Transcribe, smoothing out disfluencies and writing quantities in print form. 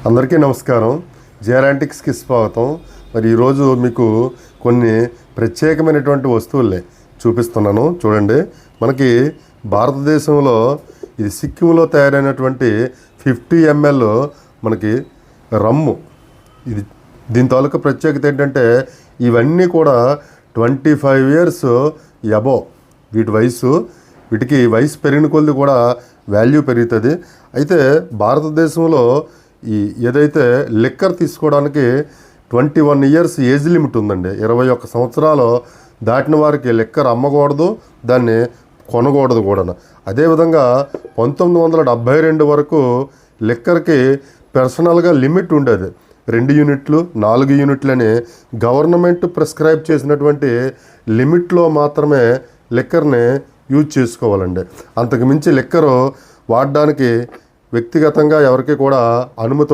అందరికీ నమస్కారం. జెరాంటిక్స్కి స్వాగతం. మరి ఈరోజు మీకు కొన్ని ప్రత్యేకమైనటువంటి వస్తువుల్ని చూపిస్తున్నాను. చూడండి, మనకి భారతదేశంలో ఇది సిక్కింలో తయారైనటువంటి 50 ml మనకి రమ్ము. ఇది దీని తాలూకా ప్రత్యేకత ఏంటంటే ఇవన్నీ కూడా 25 years అబోవ్ వీటికి వయసు పెరిగిన కొద్ది కూడా వాల్యూ పెరుగుతుంది. అయితే భారతదేశంలో ఏదైతే లిక్కర్ తీసుకోవడానికి 21 years ఏజ్ లిమిట్ ఉందండి. 21 సంవత్సరాలు దాటిన వారికి లిక్కర్ అమ్మకూడదు, దాన్ని కొనకూడదు కూడా. అదేవిధంగా 1972 వరకు లిక్కర్కి పర్సనల్గా లిమిట్ ఉండేది. 2 యూనిట్లు 4 యూనిట్లని గవర్నమెంట్ ప్రిస్క్రైబ్ చేసినటువంటి లిమిట్లో మాత్రమే లిక్కర్ని యూజ్ చేసుకోవాలండి. అంతకుమించి లిక్కరు వాడడానికి వ్యక్తిగతంగా ఎవరికి కూడా అనుమతి